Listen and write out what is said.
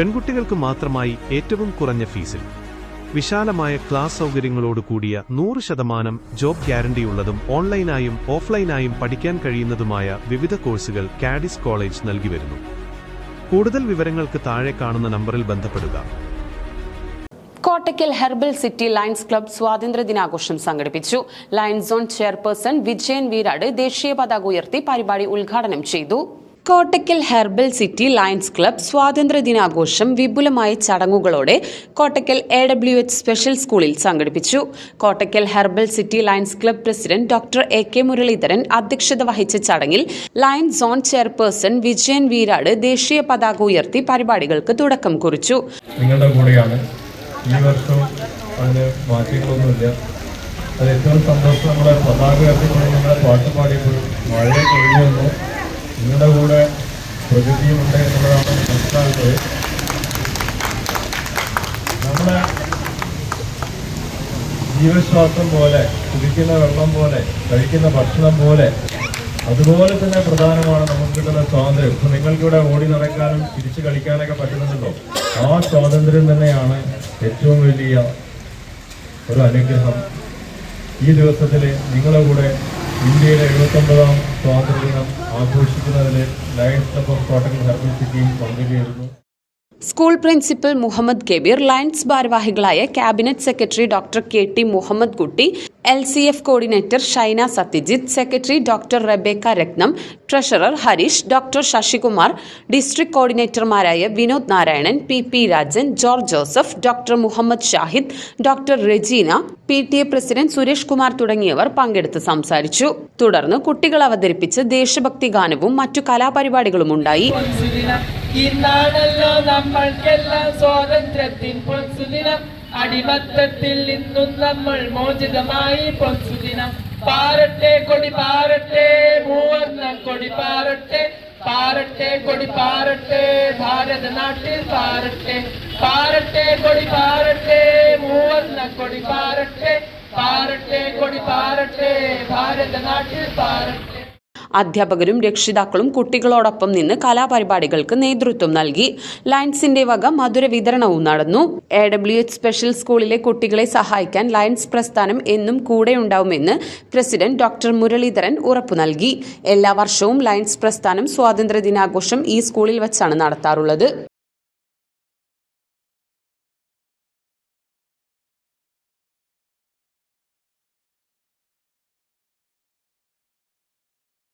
പെൺകുട്ടികൾക്ക് മാത്രമായി ഏറ്റവും കുറഞ്ഞ ഫീസിൽ വിശാലമായ ക്ലാസ് സൗകര്യങ്ങളോട് കൂടിയ 100% ജോബ് ഗ്യാരണ്ടിയുള്ളതും ഓൺലൈനായും ഓഫ്ലൈനായും പഠിക്കാൻ കഴിയുന്നതുമായ വിവിധ കോഴ്സുകൾ കാഡിസ് കോളേജ് നൽകിവരുന്നു. കൂടുതൽ വിവരങ്ങൾക്ക് താഴെ കാണുന്ന നമ്പറിൽ ബന്ധപ്പെടുക. Kottakkal Herbal City Lions Club സ്വാതന്ത്ര്യദിനാഘോഷം സംഘടിപ്പിച്ചു. Lions zone chairperson Vijayan Veerat ദേശീയ പതാക ഉയർത്തി പരിപാടി ഉദ്ഘാടനം ചെയ്തു. Kottakkal Herbal City Lions Club സ്വാതന്ത്ര്യദിനാഘോഷം വിപുലമായ ചടങ്ങുകളോടെ കോട്ടയ്ക്കൽ AWH സ്പെഷ്യൽ സ്കൂളിൽ സംഘടിപ്പിച്ചു. Kottakkal Herbal City Lions Club president doctor AK Muraleedharan അധ്യക്ഷത വഹിച്ച ചടങ്ങിൽ Lions zone chairperson Vijayan Veerat ദേശീയ പതാക ഉയർത്തി പരിപാടികൾക്ക് തുടക്കം കുറിച്ചു. നിങ്ങളുടെ കൂടെയാണ് ഈ വർഷം അതിന് മാറ്റങ്ങളൊന്നുമില്ല. അത് ഏറ്റവും സന്തോഷം. നമ്മുടെ പതാക ഉയർത്തിക്കൊണ്ട് നമ്മുടെ പാട്ട് പാടിയപ്പോൾ മഴയെ കഴിഞ്ഞു വന്നു. നിങ്ങളുടെ കൂടെ പ്രകൃതിയുമുണ്ട് എന്നുള്ളതാണ് മനസ്സിലാക്കുന്നത്. നമ്മുടെ ജീവശ്വാസം പോലെ, കുടിക്കുന്ന വെള്ളം പോലെ, കഴിക്കുന്ന ഭക്ഷണം പോലെ, അതുപോലെ തന്നെ പ്രധാനമാണ് നമുക്ക് കിട്ടുന്ന സ്വാതന്ത്ര്യം. ഇപ്പം നിങ്ങൾക്കിവിടെ ഓടി നടക്കാനും തിരിച്ചു കളിക്കാനൊക്കെ പറ്റുന്നുണ്ടല്ലോ. ആ സ്വാതന്ത്ര്യം തന്നെയാണ് ഏറ്റവും വലിയ ഒരു അനുഗ്രഹം. ഈ ദിവസത്തിൽ നിങ്ങളുടെ കൂടെ ഇന്ത്യയിലെ 79ാം സ്വാതന്ത്ര്യദിനം ആഘോഷിക്കുന്നതിൽ lions club of Kottakkal herbal സിറ്റിയും പങ്കുചേരുന്നു. School principal Muhammad Kabeer, lions ഭാരവാഹികളായ cabinet secretary doctor KT Muhammad Kutty, LCF coordinator Shaina Satyajith, secretary doctor Rebecca Ratnam, treasurer Harish, doctor Sasikumar, district കോർഡിനേറ്റർമാരായ Vinod Narayanan, PP Rajan, George Joseph, doctor Muhammad Shahid, doctor Regina, PTA president Suresh Kumar തുടങ്ങിയവർ പങ്കെടുത്ത് സംസാരിച്ചു. തുടർന്ന് കുട്ടികൾ അവതരിപ്പിച്ച് ദേശഭക്തി ഗാനവും മറ്റു കലാപരിപാടികളും ഉണ്ടായി. ഇന്നാണല്ലോ നമ്മൾക്കെല്ലാം സ്വാതന്ത്ര്യത്തിൻ പൊൻസുദിനം. അടിമത്തത്തിൽ നിന്നും നമ്മൾ മോചിതമായി പൊൻസുദിനം. പാറട്ടെ കൊടി പാറട്ടെ, മൂവർണ്ണ കൊടി പാറട്ടെ, പാറട്ടെ കൊടി പാറട്ടെ, ഭാരത നാട്ടിൽ പാറട്ടെ. പാറട്ടെ കൊടി പാറട്ടെ, മൂവർണ്ണ കൊടി പാറട്ടെ, പാറട്ടെ കൊടി പാറട്ടെ, ഭാരത നാട്ടിൽ പാറട്ടെ. അധ്യാപകരും രക്ഷിതാക്കളും കുട്ടികളോടൊപ്പം നിന്ന് കലാപരിപാടികൾക്ക് നേതൃത്വം നൽകി. ലയൺസിന്റെ വക മധുര വിതരണവും നടന്നു. AWH സ്പെഷ്യൽ സ്കൂളിലെ കുട്ടികളെ സഹായിക്കാൻ ലയൺസ് പ്രസ്ഥാനം എന്നും കൂടെയുണ്ടാവുമെന്ന് പ്രസിഡന്റ് ഡോക്ടർ മുരളീധരൻ ഉറപ്പു നൽകി. എല്ലാ വർഷവും ലയൺസ് പ്രസ്ഥാനം സ്വാതന്ത്ര്യദിനാഘോഷം ഈ സ്കൂളിൽ വച്ചാണ് നടത്താറുള്ളത്.